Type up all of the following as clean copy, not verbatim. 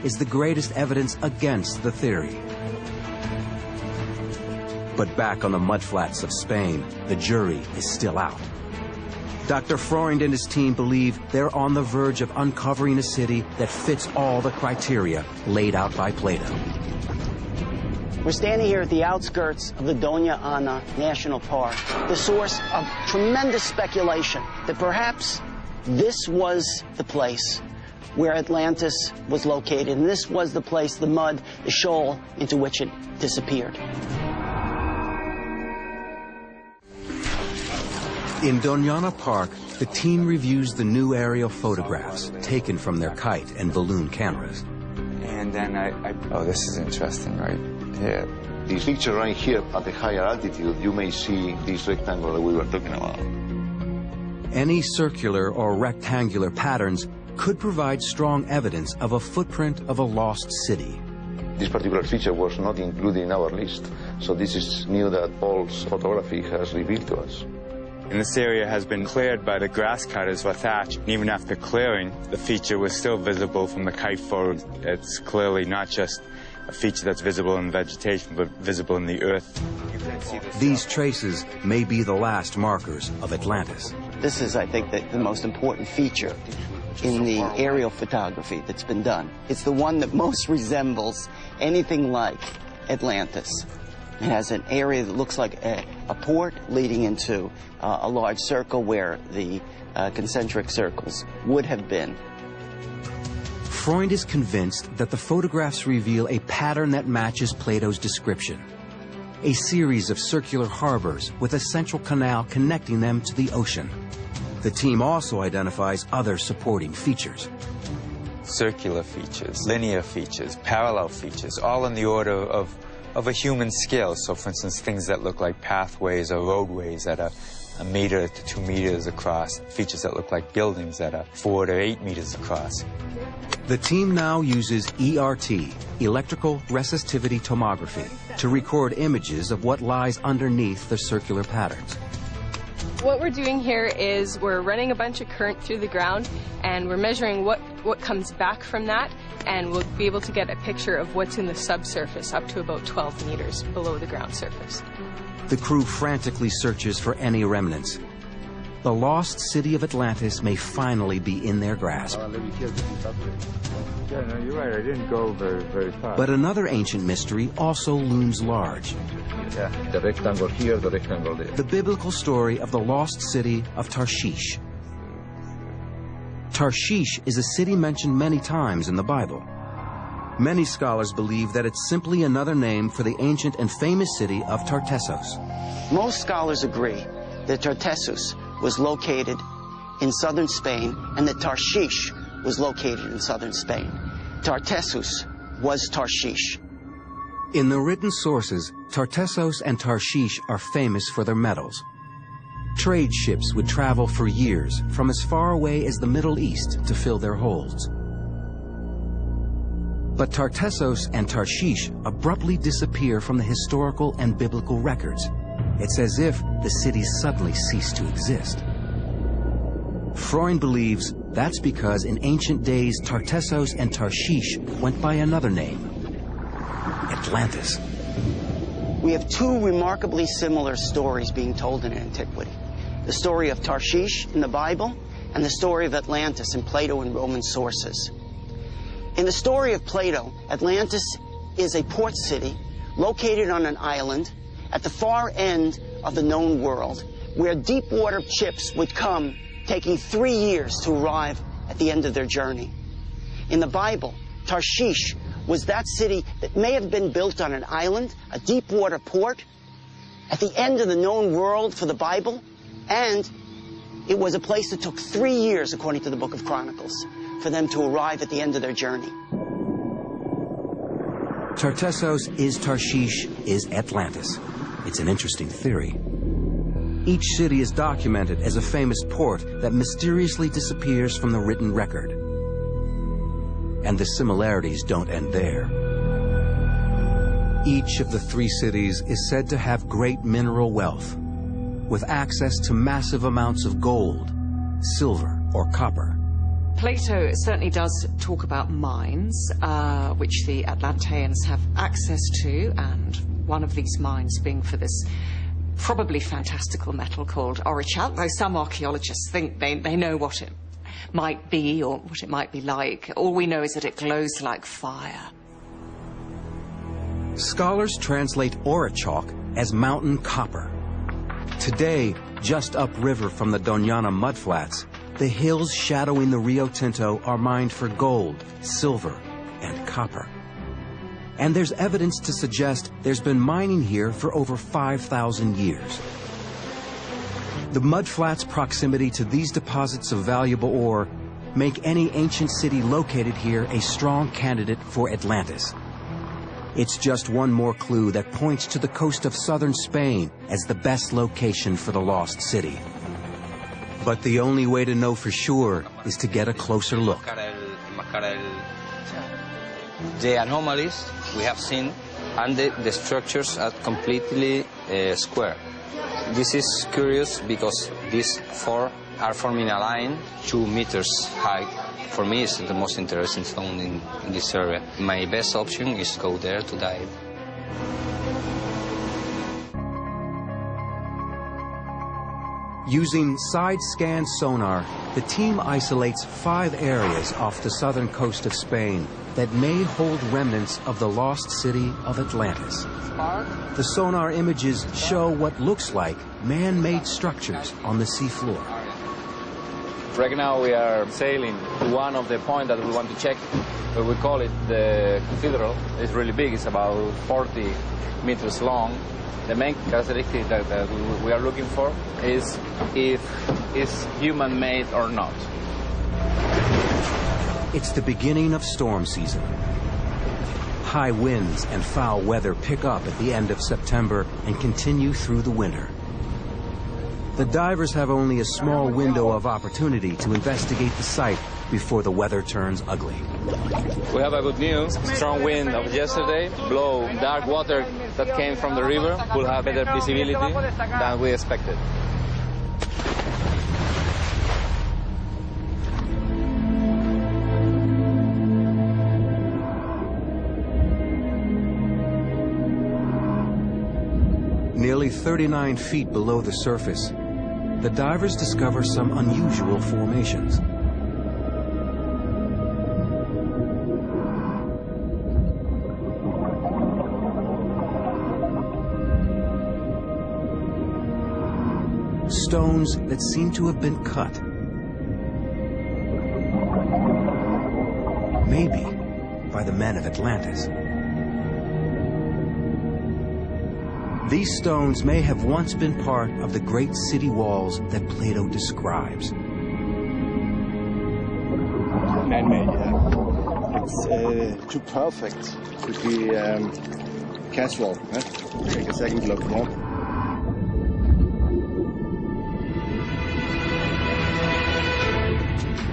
is the greatest evidence against the theory. But back on the mudflats of Spain, the jury is still out. Dr. Freund and his team believe they're on the verge of uncovering a city that fits all the criteria laid out by Plato. We're standing here at the outskirts of the Doña Ana National Park, the source of tremendous speculation that perhaps this was the place where Atlantis was located, and this was the place, the mud, the shoal into which it disappeared. In Doña Ana Park, the team reviews the new aerial photographs taken from their kite and balloon cameras. And then oh, this is interesting, right? Yeah. This picture right here, at the higher altitude, you may see this rectangle that we were talking about. Any circular or rectangular patterns could provide strong evidence of a footprint of a lost city. This particular feature was not included in our list, so this is new that Paul's photography has revealed to us. And this area has been cleared by the grass cutters for thatch. And even after clearing, the feature was still visible from the kite photo. It's clearly not just a feature that's visible in vegetation, but visible in the earth. These traces may be the last markers of Atlantis. This is, I think, the most important feature in the aerial photography that's been done. It's the one that most resembles anything like Atlantis. It has an area that looks like a port leading into a large circle where the concentric circles would have been. Freund is convinced that the photographs reveal a pattern that matches Plato's description. A series of circular harbors with a central canal connecting them to the ocean. The team also identifies other supporting features. Circular features, linear features, parallel features, all in the order of a human scale. So, for instance, things that look like pathways or roadways that are 1 meter to 2 meters across, features that look like buildings that are 4 to 8 meters across. The team now uses ERT, electrical resistivity tomography, to record images of what lies underneath the circular patterns. What we're doing here is we're running a bunch of current through the ground, and we're measuring what comes back from that, and we'll be able to get a picture of what's in the subsurface up to about 12 meters below the ground surface. The crew frantically searches for any remnants. The lost city of Atlantis may finally be in their grasp. Yeah, no, you're right. I didn't go very far. But another ancient mystery also looms large. Yeah, the rectangle here, the rectangle there. The biblical story of the lost city of Tarshish. Tarshish is a city mentioned many times in the Bible. Many scholars believe that it's simply another name for the ancient and famous city of Tartessos. Most scholars agree that Tartessos was located in southern Spain and that Tarshish was located in southern Spain. Tartessos was Tarshish. In the written sources, Tartessos and Tarshish are famous for their metals. Trade ships would travel for years from as far away as the Middle East to fill their holds. But Tartessos and Tarshish abruptly disappear from the historical and biblical records. It's as if the cities suddenly ceased to exist. Freund believes that's because in ancient days Tartessos and Tarshish went by another name, Atlantis. We have two remarkably similar stories being told in antiquity. The story of Tarshish in the Bible and the story of Atlantis in Plato and Roman sources. In the story of Plato, Atlantis is a port city located on an island at the far end of the known world, where deep water ships would come, taking 3 years to arrive at the end of their journey. In the Bible, Tarshish was that city that may have been built on an island, a deep water port, at the end of the known world for the Bible, and it was a place that took 3 years, according to the Book of Chronicles, for them to arrive at the end of their journey. Tartessos is Tarshish is Atlantis. It's an interesting theory. Each city is documented as a famous port that mysteriously disappears from the written record. And the similarities don't end there. Each of the 3 cities is said to have great mineral wealth, with access to massive amounts of gold, silver, or copper. Plato certainly does talk about mines, which the Atlanteans have access to, and one of these mines being for this probably fantastical metal called orichalk, though some archaeologists think they know what it might be or what it might be like. All we know is that it glows like fire. Scholars translate orichalk as mountain copper. Today, just upriver from the Doñana mudflats, the hills shadowing the Rio Tinto are mined for gold, silver, and copper. And there's evidence to suggest there's been mining here for over 5,000 years. The mudflats' proximity to these deposits of valuable ore make any ancient city located here a strong candidate for Atlantis. It's just one more clue that points to the coast of southern Spain as the best location for the lost city. But the only way to know for sure is to get a closer look. The anomalies we have seen, and the structures are completely square. This is curious because these four are forming a line 2 meters high. For me, it's the most interesting stone in this area. My best option is to go there to dive. Using side-scan sonar, the team isolates 5 areas off the southern coast of Spain that may hold remnants of the lost city of Atlantis. The sonar images show what looks like man-made structures on the seafloor. Right now we are sailing to one of the points that we want to check. We call it the cathedral. It's really big. It's about 40 meters long. The main characteristic that we are looking for is if it's human-made or not. It's the beginning of storm season. High winds and foul weather pick up at the end of September and continue through the winter. The divers have only a small window of opportunity to investigate the site before the weather turns ugly. We have a good news. Strong wind of yesterday blow dark water that came from the river. We'll have better visibility than we expected. Nearly 39 feet below the surface, the divers discover some unusual formations. Stones that seem to have been cut. Maybe by the men of Atlantis. These stones may have once been part of the great city walls that Plato describes. Man-made, yeah. It's too perfect to be casual. Take a second look, yeah.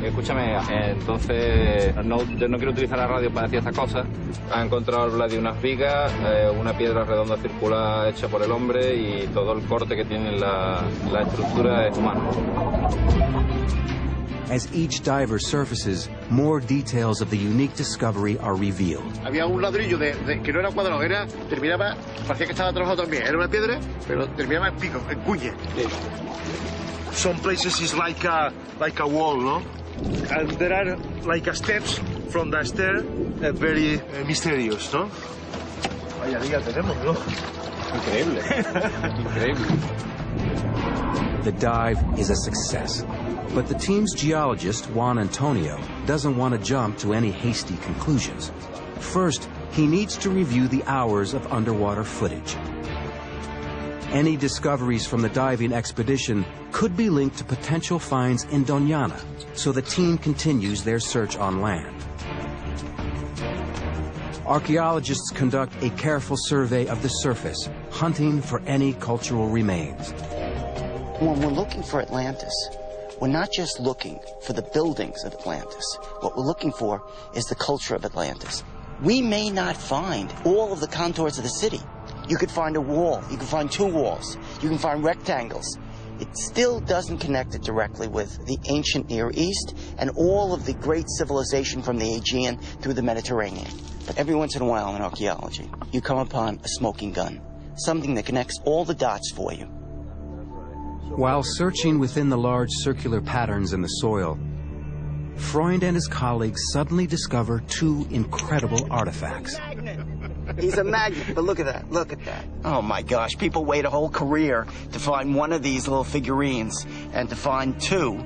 Escúchame, entonces no quiero utilizar la radio para decir estas cosas. Ha encontrado de unas vigas, una piedra redonda circular hecha por el hombre y todo el corte que tiene la estructura es humano. As each diver surfaces, more details of the unique discovery are revealed. Había un ladrillo que no era cuadrado, terminaba, parecía que estaba trabajado también. Era una piedra, pero terminaba en pico, en cuña. Some places is like a wall, no? And there are like steps from the stair, very mysterious, ¿no? Vaya día tenemos, ¿no? Increíble. Increíble. The dive is a success, but the team's geologist, Juan Antonio, doesn't want to jump to any hasty conclusions. First, he needs to review the hours of underwater footage. Any discoveries from the diving expedition could be linked to potential finds in Doñana, so the team continues their search on land. Archaeologists conduct a careful survey of the surface, hunting for any cultural remains. When we're looking for Atlantis, we're not just looking for the buildings of Atlantis. What we're looking for is the culture of Atlantis. We may not find all of the contours of the city. You could find a wall, you could find 2 walls, you can find rectangles. it still doesn't connect it directly with the ancient Near East and all of the great civilization from the Aegean through the Mediterranean. But every once in a while in archaeology, you come upon a smoking gun, something that connects all the dots for you. While searching within the large circular patterns in the soil, Freund and his colleagues suddenly discover two incredible artifacts. He's a magnet, but look at that, look at that. Oh my gosh, people wait a whole career to find one of these little figurines, and to find two,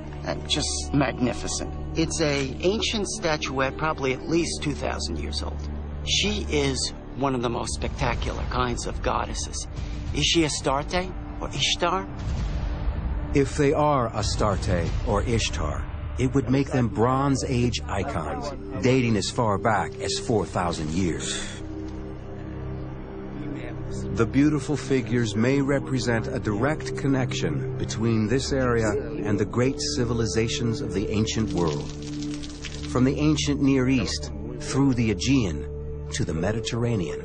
just magnificent. It's an ancient statuette, probably at least 2,000 years old. She is one of the most spectacular kinds of goddesses. Is she Astarte or Ishtar? If they are Astarte or Ishtar, it would make them Bronze Age icons, dating as far back as 4,000 years. The beautiful figures may represent a direct connection between this area and the great civilizations of the ancient world. From the ancient Near East, through the Aegean, to the Mediterranean.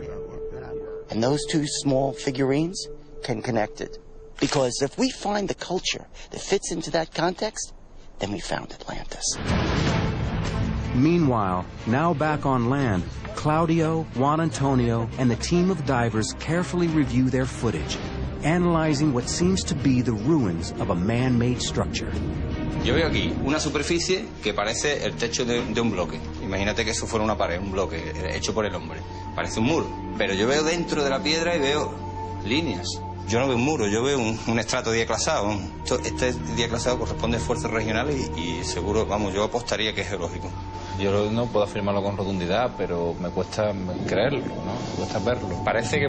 And those two small figurines can connect it. Because if we find the culture that fits into that context, then we found Atlantis. Meanwhile, now back on land, Claudio, Juan Antonio, and the team of divers carefully review their footage, analyzing what seems to be the ruins of a man-made structure. Yo veo aquí una superficie que parece el techo de un bloque. Imagínate que eso fuera una pared, un bloque hecho por el hombre. Parece un muro. Pero yo veo dentro de la piedra y veo líneas. Yo no veo un muro, yo veo un estrato diaclasado. Este diaclasado corresponde a esfuerzos regionales y seguro, vamos, yo apostaría que es geológico. Yo no puedo afirmarlo con rotundidad, pero me cuesta creerlo, ¿no? Me cuesta verlo. Parece que